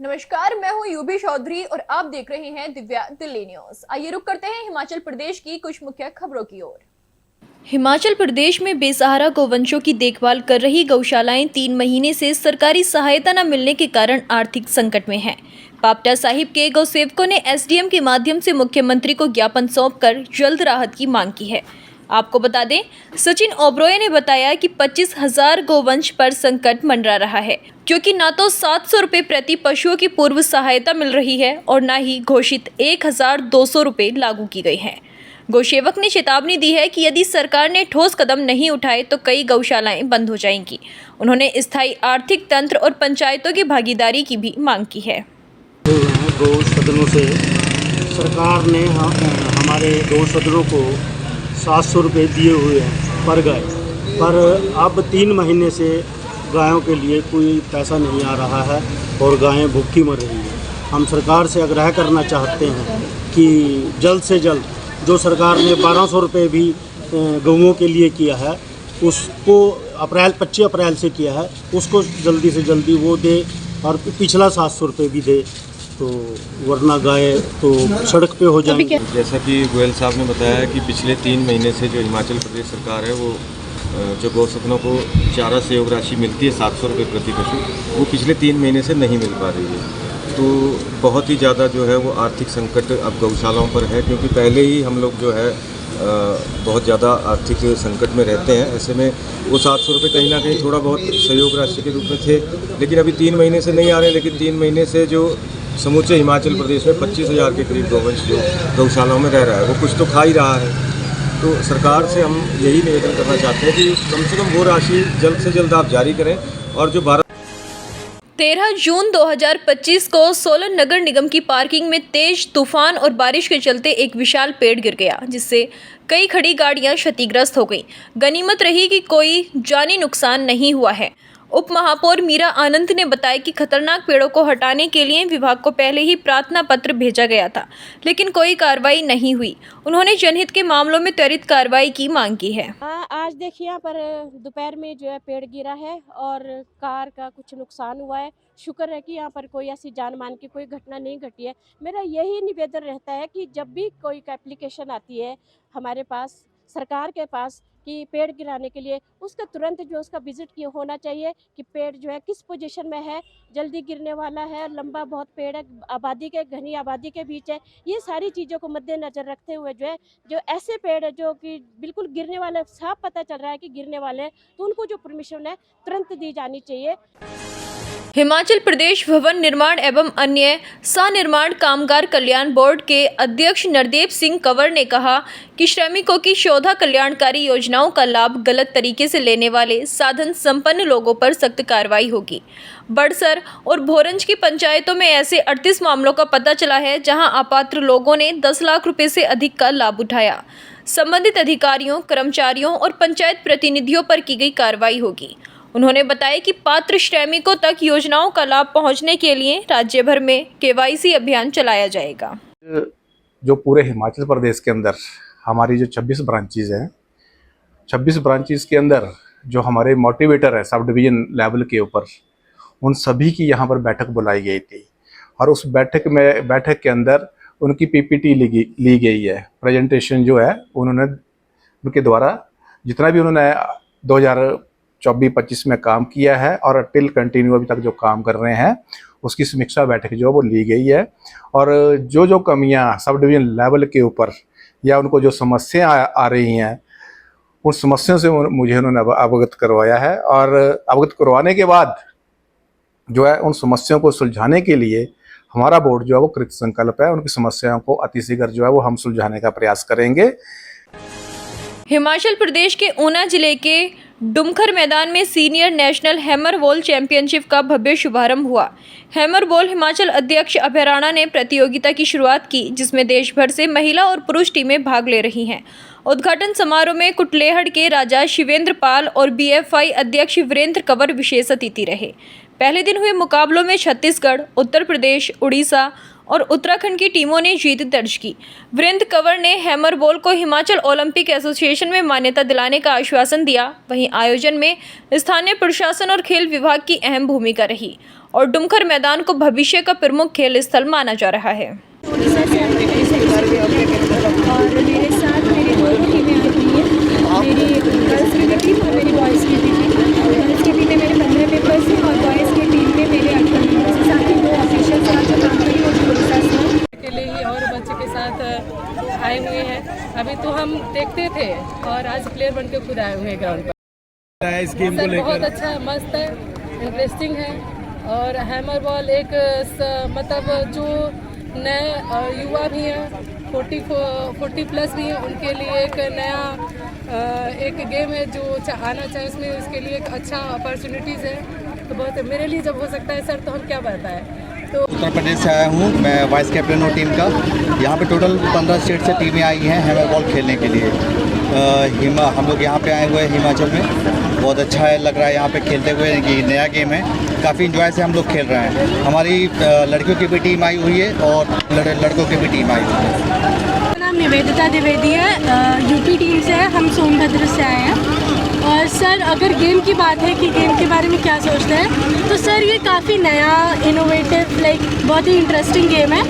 नमस्कार, मैं हूं यूबी चौधरी और आप देख रहे हैं दिव्या दिल्ली न्यूज। आइए रुक करते हैं हिमाचल प्रदेश की कुछ मुख्य खबरों की ओर। हिमाचल प्रदेश में बेसहारा गौवंशों की देखभाल कर रही गौशालाएं 3 महीने से सरकारी सहायता न मिलने के कारण आर्थिक संकट में हैं। पापटा साहिब के गौसेवकों ने एसडीएम के माध्यम से मुख्यमंत्री को ज्ञापन सौंपकर जल्द राहत की मांग की है। आपको बता दें, सचिन ओबरॉय ने बताया कि 25,000 गोवंश पर संकट मंडरा रहा है, क्योंकि ना तो 700 रुपये प्रति पशुओं की पूर्व सहायता मिल रही है और न ही घोषित 1,200 रुपये लागू की गई है। गौसेवक ने चेतावनी दी है कि यदि सरकार ने ठोस कदम नहीं उठाए तो कई गौशालाएं बंद हो जाएंगी। उन्होंने स्थायी आर्थिक तंत्र और पंचायतों की भागीदारी की भी मांग की है। गौ सदनों से सरकार ने हमारे गौ सदनों को 700 रुपये दिए हुए हैं पर गाय, पर अब 3 महीने से गायों के लिए कोई पैसा नहीं आ रहा है और गायें भूखी मर रही हैं। हम सरकार से आग्रह करना चाहते हैं कि जल्द से जल्द जो सरकार ने 1200 रुपये भी गौओं के लिए किया है, उसको 25 अप्रैल से किया है, उसको जल्दी से जल्दी वो दे और पिछला 700 रुपये भी दे, तो वरना गाय तो सड़क पे हो जाएंगी। जैसा कि गोयल साहब ने बताया कि पिछले 3 महीने से जो हिमाचल प्रदेश सरकार है वो जो गौसदनों को चारा सहयोग राशि मिलती है 700 रुपये प्रति पशु, वो पिछले 3 महीने से नहीं मिल पा रही है। तो बहुत ही ज़्यादा जो है वो आर्थिक संकट अब गौशालाओं पर है, क्योंकि पहले ही हम लोग जो है बहुत ज़्यादा आर्थिक संकट में रहते हैं। ऐसे में वो 700 रुपये कहीं ना कहीं थोड़ा बहुत सहयोग राशि के रूप में थे, लेकिन अभी 3 महीने से नहीं आ रहे। लेकिन 3 महीने से जो समूचे हिमाचल प्रदेश में 25,000 के करीब गौवंश जो गौशालाओं में रह रहा है, वो कुछ तो खा ही रहा है। तो सरकार से हम यही निवेदन करना चाहते हैं कि कम से कम वो राशि जल्द से जल्द आप जारी करें। और जो 13 जून 2025 को सोलन नगर निगम की पार्किंग में तेज तूफान और बारिश के चलते एक विशाल पेड़ गिर गया, जिससे कई खड़ी गाड़ियां क्षतिग्रस्त हो गईं। गनीमत रही कि कोई जानी नुकसान नहीं हुआ है। उप महापौर मीरा आनंद ने बताया कि खतरनाक पेड़ों को हटाने के लिए विभाग को पहले ही प्रार्थना पत्र भेजा गया था, लेकिन कोई कार्रवाई नहीं हुई। उन्होंने जनहित के मामलों में त्वरित कार्रवाई की मांग की है। आज देखिए यहाँ पर दोपहर में जो है पेड़ गिरा है और कार का कुछ नुकसान हुआ है। शुक्र है कि यहाँ पर कोई ऐसी जान मान की कोई घटना नहीं घटी है। मेरा यही निवेदन रहता है कि जब भी कोई एप्लीकेशन आती है हमारे पास, सरकार के पास, कि पेड़ गिराने के लिए, उसका तुरंत जो उसका विजिट किया होना चाहिए कि पेड़ जो है किस पोजीशन में है, जल्दी गिरने वाला है, लंबा बहुत पेड़ है, आबादी के घनी आबादी के बीच है। ये सारी चीज़ों को मद्देनज़र रखते हुए जो है, जो ऐसे पेड़ है जो कि बिल्कुल गिरने वाले, साफ पता चल रहा है कि गिरने वाले हैं, तो उनको जो परमिशन है तुरंत दी जानी चाहिए। हिमाचल प्रदेश भवन निर्माण एवं अन्य सनिर्माण कामगार कल्याण बोर्ड के अध्यक्ष नरदेव सिंह कंवर ने कहा कि श्रमिकों की शोधा कल्याणकारी योजनाओं का लाभ गलत तरीके से लेने वाले साधन संपन्न लोगों पर सख्त कार्रवाई होगी। बड़सर और भोरंज की पंचायतों में ऐसे 38 मामलों का पता चला है, जहां अपात्र लोगों ने 10 लाख रुपए से अधिक का लाभ उठाया। संबंधित अधिकारियों, कर्मचारियों और पंचायत प्रतिनिधियों पर की गई कार्रवाई होगी। उन्होंने बताया कि पात्र श्रमिकों तक योजनाओं का लाभ पहुंचने के लिए राज्य भर में केवाईसी अभियान चलाया जाएगा। जो पूरे हिमाचल प्रदेश के अंदर हमारी जो 26 ब्रांचेज हैं, 26 ब्रांचेज के अंदर जो हमारे मोटिवेटर है सब डिवीज़न लेवल के ऊपर, उन सभी की यहाँ पर बैठक बुलाई गई थी और उस बैठक के अंदर उनकी पीपीटी ली गई है। प्रेजेंटेशन जो है उन्होंने, उनके द्वारा जितना भी उन्होंने 2024-25 में काम किया है और टिल कंटिन्यू अभी तक जो काम कर रहे हैं, उसकी समीक्षा बैठक जो वो ली गई है। और जो कमियां सब डिवीज़न लेवल के ऊपर या उनको जो समस्याएं आ रही हैं, उन समस्याओं से मुझे उन्होंने अवगत करवाया है। और अवगत करवाने के बाद जो है उन समस्याओं को सुलझाने के लिए हमारा बोर्ड जो है वो कृत संकल्प है। उनकी समस्याओं को अतिशीघ्र जो है वो हम सुलझाने का प्रयास करेंगे। हिमाचल प्रदेश के ऊना जिले के डुमखर मैदान में senior national hammer ball championship का भव्य शुभारंभ हुआ। हैमर बॉल हिमाचल अध्यक्ष अभय राणा ने प्रतियोगिता की शुरुआत की, जिसमें देश भर से महिला और पुरुष टीमें भाग ले रही हैं। उद्घाटन समारोह में कुटलेहड़ के राजा शिवेंद्र पाल और बीएफआई अध्यक्ष वीरेंद्र कंवर विशेष अतिथि रहे। पहले दिन हुए मुकाबलों में छत्तीसगढ़, उत्तर प्रदेश, उड़ीसा और उत्तराखंड की टीमों ने जीत दर्ज की। वीरेंद्र कंवर ने हैमर बॉल को हिमाचल ओलंपिक एसोसिएशन में मान्यता दिलाने का आश्वासन दिया। वहीं आयोजन में स्थानीय प्रशासन और खेल विभाग की अहम भूमिका रही और डुमखर मैदान को भविष्य का प्रमुख खेल स्थल माना जा रहा है। उड़ीसा से और मेरे साथ मेरी दो टीमें आई हुई हैं। मेरी गर्ल्स की भी टीम और मेरी बॉयज़ की भी टीम। गर्ल्स की टीम में मेरे 15 मेंबर्स हैं और बॉयज़ की टीम में मेरे 18 मेंबर्स हैं। साथ ही 2 ऑफिशियल्स हैं जो काम करें और उड़ीसा से के लिए ही और बच्चे के साथ आए हुए हैं। अभी तो हम देखते थे और आज प्लेयर बन के खुद आए हुए हैं ग्राउंड पर। इस गेम को लेकर बहुत अच्छा, मस्त है, इंटरेस्टिंग है। और हैमर बॉल एक मतलब जो नए युवा भी हैं, 40 प्लस भी हैं, उनके लिए एक नया एक गेम है जो आना चाहिए उसमें, उसके लिए एक अच्छा अपॉर्चुनिटीज़ है। तो बहुत मेरे लिए जब हो सकता है सर, तो हम क्या बताएं। तो उत्तर प्रदेश से आया हूँ मैं, वाइस कैप्टन हूँ टीम का। यहाँ पे टोटल 15 स्टेट से टीमें आई हैं हैमर बॉल खेलने के लिए। हम लोग यहाँ पे आए हुए हैं हिमाचल में। बहुत अच्छा है, लग रहा है यहाँ पे खेलते हुए। ये नया गेम है, काफ़ी इंजॉय से हम लोग खेल रहे हैं। हमारी लड़कियों की भी टीम आई हुई है और लड़कों की भी टीम आई हुई है। मेरा नाम निवेदिता द्विवेदी है, यूपी टीम से है। हम सोनभद्र से आए हैं। और सर, अगर गेम की बात है कि गेम के बारे में क्या सोचते हैं, तो सर ये काफ़ी नया, इनोवेटिव, बहुत ही इंटरेस्टिंग गेम है।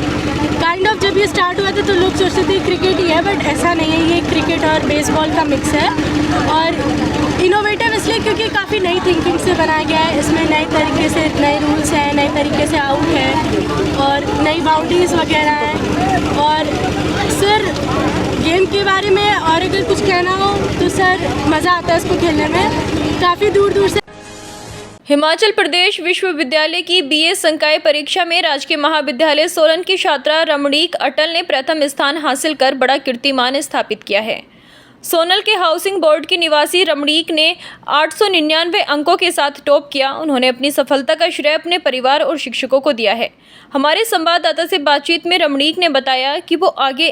काइंड ऑफ जब ये स्टार्ट हुआ था तो लोग सोचते थे क्रिकेट ही है, बट ऐसा नहीं है। ये क्रिकेट और बेसबॉल का मिक्स है और इनोवेटिव इसलिए क्योंकि काफ़ी नई थिंकिंग से बनाया गया है। इसमें नए तरीके से नए रूल्स हैं, नए तरीके से आउट है और नई बाउंड्रीज वगैरह हैं। और सर गेम के बारे में और अगर कुछ कहना हो तो सर मज़ा आता है इसको खेलने में। काफ़ी दूर दूर से हिमाचल प्रदेश विश्वविद्यालय की बीए संकाय परीक्षा में राजकीय महाविद्यालय सोलन की छात्रा रमणीक अटल ने प्रथम स्थान हासिल कर बड़ा कीर्तिमान स्थापित किया है। सोनल के हाउसिंग बोर्ड की निवासी रमणीक ने 899 अंकों के साथ टॉप किया। उन्होंने अपनी सफलता का श्रेय अपने परिवार और शिक्षकों को दिया है। हमारे संवाददाता से बातचीत में रमणीक ने बताया कि वो आगे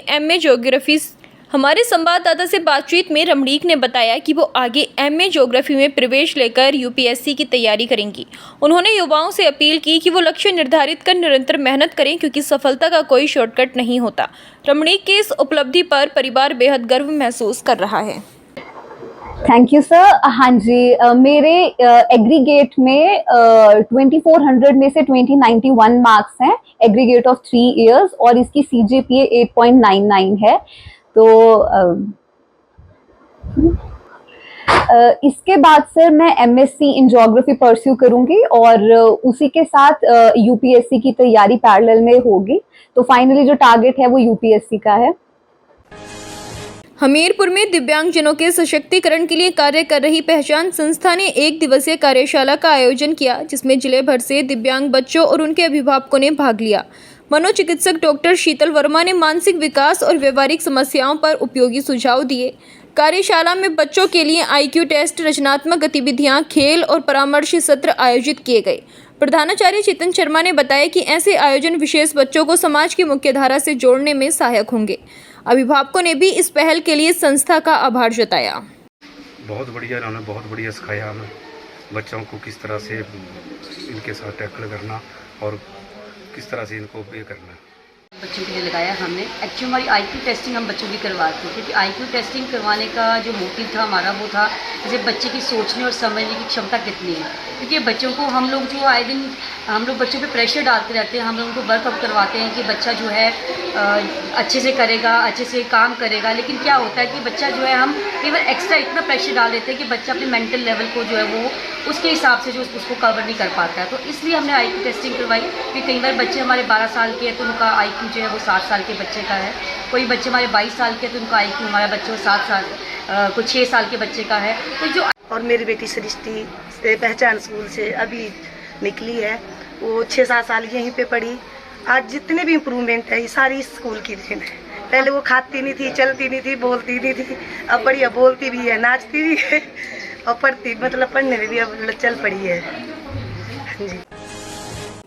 एमए ज्योग्राफी में प्रवेश लेकर यूपीएससी की तैयारी करेंगी। उन्होंने युवाओं से अपील की कि वो लक्ष्य निर्धारित कर निरंतर मेहनत करें, क्योंकि सफलता का कोई शॉर्टकट नहीं होता। रमणीक की इस उपलब्धि पर परिवार बेहद गर्व महसूस कर रहा है। Thank you sir. हाँ जी, मेरे एग्रीगेट में 2400 में से 2091 मार्क्स हैं, एग्रीगेट ऑफ 3 इयर्स, और इसकी CGPA 8.99 है। तो इसके बाद सर मैं MSc इन ज्योग्राफी परस्यू करूंगी और उसी के साथ UPSC की तैयारी पैरेलल में होगी। तो फाइनली जो टारगेट है वो UPSC का है। हमीरपुर में दिव्यांगजनों के सशक्तिकरण के लिए कार्य कर रही पहचान संस्था ने 1 दिवसीय कार्यशाला का आयोजन किया, जिसमें जिले भर से दिव्यांग बच्चों और उनके अभिभावकों ने भाग लिया। मनोचिकित्सक डॉक्टर शीतल वर्मा ने मानसिक विकास और व्यवहारिक समस्याओं पर उपयोगी सुझाव दिए। कार्यशाला में बच्चों के लिए IQ टेस्ट, रचनात्मक गतिविधियां, खेल और परामर्श सत्र आयोजित किए गए। प्रधानाचार्य चेतन शर्मा ने बताया कि ऐसे आयोजन विशेष बच्चों को समाज की मुख्यधारा से जोड़ने में सहायक होंगे। अभिभावकों ने भी इस पहल के लिए संस्था का आभार जताया। बहुत बढ़िया, इन्होंने बहुत बढ़िया सिखाया हमें बच्चों को किस तरह से इनके साथ टैकल करना और किस तरह से इनको ये करना। बच्चों के लिए लगाया हमने। एक्चुअली हमारी IQ टेस्टिंग हम बच्चों की करवाते हैं, क्योंकि IQ टेस्टिंग करवाने का जो मोटिव था हमारा वो था जैसे बच्चे की सोचने और समझने की क्षमता कितनी है। क्योंकि बच्चों को हम लोग जो आए दिन हम लोग बच्चों पे प्रेशर डालते रहते हैं, हम लोग उनको वर्कआउट करवाते हैं कि बच्चा जो है अच्छे से करेगा, अच्छे से काम करेगा। लेकिन क्या होता है कि बच्चा जो है हम केवल एक्स्ट्रा इतना प्रेशर डाल देते हैं कि बच्चा अपने मेंटल लेवल को जो है वो उसके हिसाब से जो उसको कवर नहीं कर पाता है। तो इसलिए हमने IQ टेस्टिंग करवाई कि कई बार बच्चे हमारे 12 साल के हैं तो उनका IQ जो है वो 7 साल के बच्चे का है। कोई बच्चे हमारे 22 साल के हैं तो उनका IQ हमारा बच्चों 7 साल कोई 6 साल के बच्चे का है। तो जो और मेरी बेटी सृष्टि से पहचान स्कूल से अभी निकली है, वो 6-7 साल यहीं पे पढ़ी। आज जितने भी इम्प्रूवमेंट है ये सारी स्कूल की देन है। पहले वो खाती नहीं थी, चलती नहीं थी, बोलती नहीं थी, अब बढ़िया बोलती भी है, नाचती भी है और पढ़ती, मतलब पढ़ने में भी अब चल पड़ी है। जी।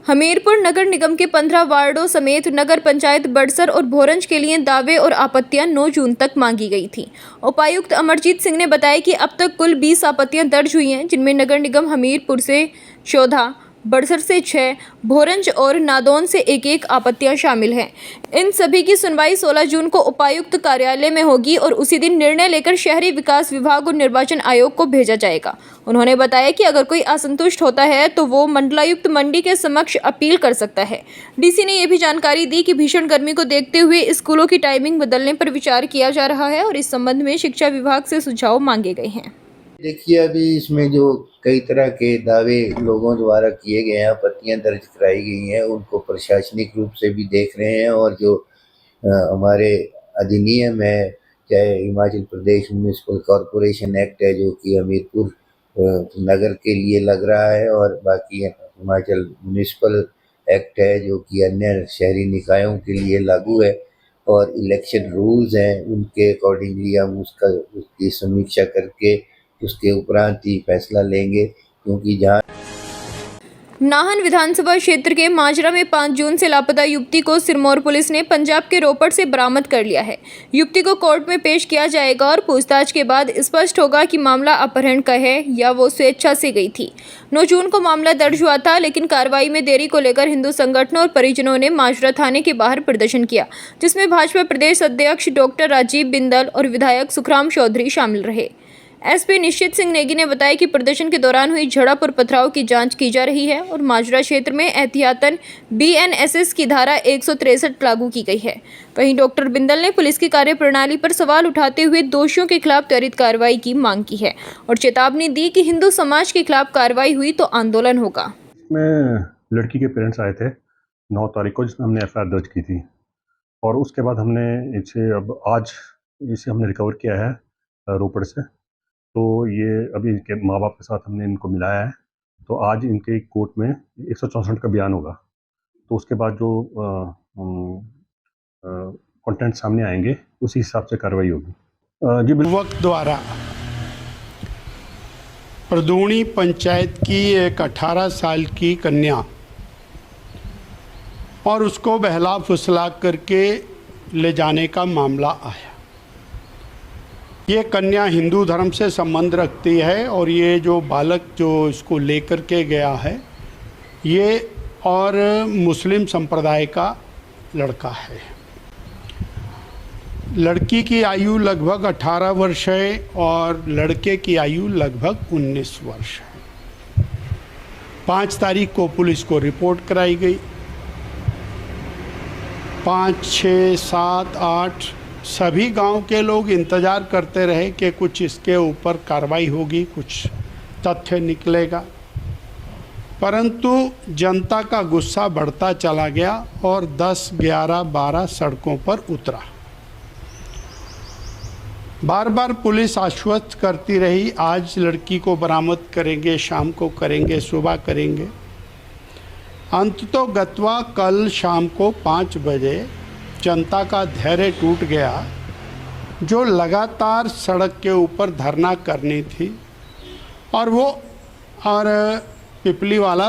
हमीरपुर नगर निगम के 15 वार्डों समेत नगर पंचायत बड़सर और भोरंज के लिए दावे और आपत्तियां 9 जून तक मांगी गई थी। उपायुक्त अमरजीत सिंह ने बताया कि अब तक कुल 20 आपत्तियां दर्ज हुई हैं, जिनमें नगर निगम हमीरपुर से 14, बड़सर से 6, भोरंज और नादौन से 1-1 आपत्तियां शामिल हैं। इन सभी की सुनवाई 16 जून को उपायुक्त कार्यालय में होगी और उसी दिन निर्णय लेकर शहरी विकास विभाग और निर्वाचन आयोग को भेजा जाएगा। उन्होंने बताया कि अगर कोई असंतुष्ट होता है तो वो मंडलायुक्त मंडी के समक्ष अपील कर सकता है। डीसी ने यह भी जानकारी दी कि भीषण गर्मी को देखते हुए स्कूलों की टाइमिंग बदलने पर विचार किया जा रहा है और इस संबंध में शिक्षा विभाग से सुझाव मांगे गए हैं। देखिए, अभी इसमें जो कई तरह के दावे लोगों द्वारा किए गए हैं, आपत्तियां दर्ज कराई गई हैं, उनको प्रशासनिक रूप से भी देख रहे हैं और जो हमारे अधिनियम है, चाहे Himachal Pradesh municipal corporation act है जो कि हमीरपुर नगर के लिए लग रहा है, और बाकी हिमाचल म्यूनिसिपल एक्ट है जो कि अन्य शहरी निकायों के लिए लागू है, और इलेक्शन रूल्स हैं उनके अकॉर्डिंगली हम उसकी समीक्षा करके उसके उपरांत ही फैसला लेंगे। क्योंकि जहाँ नाहन विधानसभा क्षेत्र के माजरा में 5 जून से लापता युवती को सिरमौर पुलिस ने पंजाब के रोपड़ से बरामद कर लिया है। युवती को कोर्ट में पेश किया जाएगा और पूछताछ के बाद स्पष्ट होगा कि मामला अपहरण का है या वो स्वेच्छा से गई थी। 9 जून को मामला दर्ज हुआ था, लेकिन कार्रवाई में देरी को लेकर हिंदू संगठनों और परिजनों ने माजरा थाने के बाहर प्रदर्शन किया, जिसमें भाजपा प्रदेश अध्यक्ष डॉक्टर राजीव बिंदल और विधायक सुखराम चौधरी शामिल रहे। एसपी निश्चित सिंह नेगी ने बताया कि प्रदर्शन के दौरान हुई झड़प और पथराव की जांच की जा रही है और माजरा क्षेत्र में एहतियातन BNSS की धारा 163 लागू की गई है। वहीं डॉक्टर बिंदल ने पुलिस की कार्यप्रणाली पर सवाल उठाते हुए दोषियों के खिलाफ त्वरित कार्रवाई की मांग की है और चेतावनी दी कि हिंदू समाज के खिलाफ कार्रवाई हुई तो आंदोलन होगा। इसमें लड़की के पेरेंट्स आए थे 9 तारीख को, जिसमें हमने FIR दर्ज की थी और उसके बाद हमने आज हमने रिकवर किया है रोपड़ से। तो ये अभी इनके माँ बाप के साथ हमने इनको मिलाया है, तो आज इनके कोर्ट में 164 का बयान होगा, तो उसके बाद जो कंटेंट सामने आएंगे उसी हिसाब से कार्रवाई होगी। जी युवक द्वारा परदूणी पंचायत की एक 18 साल की कन्या और उसको बहला फुसला करके ले जाने का मामला आया। ये कन्या हिंदू धर्म से संबंध रखती है और ये जो बालक जो इसको लेकर के गया है ये और मुस्लिम संप्रदाय का लड़का है। लड़की की आयु लगभग 18 वर्ष है और लड़के की आयु लगभग 19 वर्ष है। 5 तारीख को पुलिस को रिपोर्ट कराई गई। 5, 6, 7, 8 सभी गांव के लोग इंतज़ार करते रहे कि कुछ इसके ऊपर कार्रवाई होगी, कुछ तथ्य निकलेगा, परंतु जनता का गुस्सा बढ़ता चला गया और 10, 11, 12 सड़कों पर उतरा। बार बार पुलिस आश्वस्त करती रही आज लड़की को बरामद करेंगे, शाम को करेंगे, सुबह करेंगे। अंततः गत्वा कल शाम को 5 बजे जनता का धैर्य टूट गया, जो लगातार सड़क के ऊपर धरना करनी थी और पिपली वाला।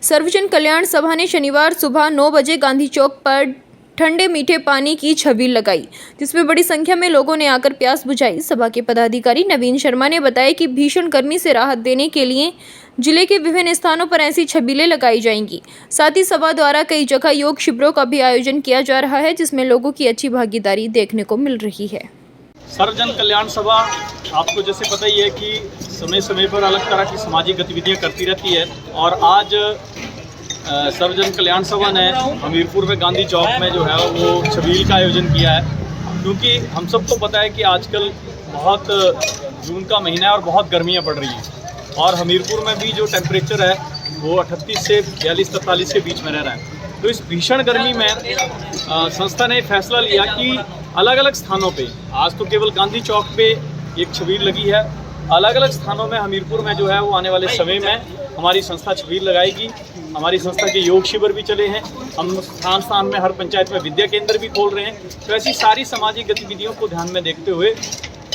सर्वजन कल्याण सभा ने शनिवार सुबह 9 बजे गांधी चौक पर ठंडे मीठे पानी की छबील लगाई, जिसमें बड़ी संख्या में लोगों ने आकर प्यास बुझाई। सभा के पदाधिकारी नवीन शर्मा ने बताया कि भीषण गर्मी से राहत देने के लिए जिले के विभिन्न स्थानों पर ऐसी छबीलें लगाई जाएंगी। साथ ही सभा द्वारा कई जगह योग शिविरों का भी आयोजन किया जा रहा है, जिसमें लोगों की अच्छी भागीदारी देखने को मिल रही है। सर्वजन कल्याण सभा आपको जैसे पता ही है कि समय समय पर अलग तरह की सामाजिक गतिविधियां करती रहती है और आज सर्वजन कल्याण सभा ने हमीरपुर में गांधी चौक में जो है वो छबील का आयोजन किया है, क्योंकि हम सबको पता है कि आजकल बहुत जून का महीना है और बहुत गर्मियां पड़ रही हैं और हमीरपुर में भी जो टेम्परेचर है वो 38 से 42-43 के बीच में रह रहा है। तो इस भीषण गर्मी में संस्था ने फैसला लिया कि अलग अलग स्थानों पे, आज तो केवल गांधी चौक पे एक छबील लगी है, अलग अलग स्थानों में हमीरपुर में जो है वो आने वाले समय में हमारी संस्था छबील लगाएगी। हमारी संस्था के योग शिविर भी चले हैं, हम स्थान स्थान में हर पंचायत में विद्या केंद्र भी खोल रहे हैं। तो ऐसी सारी सामाजिक गतिविधियों को ध्यान में देखते हुए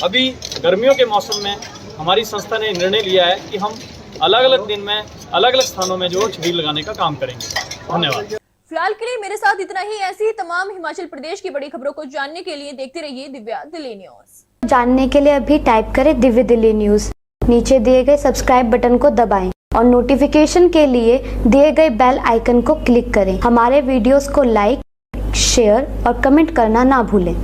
अभी गर्मियों के मौसम में हमारी संस्था ने निर्णय लिया है कि हम अलग अलग दिन में अलग अलग स्थानों में जो छबील लगाने का काम करेंगे। धन्यवाद। फिलहाल के लिए मेरे साथ इतना ही। ऐसी तमाम हिमाचल प्रदेश की बड़ी खबरों को जानने के लिए देखते रहिए दिव्या दिल्ली न्यूज। जानने के लिए अभी टाइप करें दिव्य दिल्ली न्यूज, नीचे दिए गए सब्सक्राइब बटन को दबाएं। और नोटिफिकेशन के लिए दिए गए बेल आइकन को क्लिक करें। हमारे वीडियोस को लाइक, शेयर और कमेंट करना ना भूलें।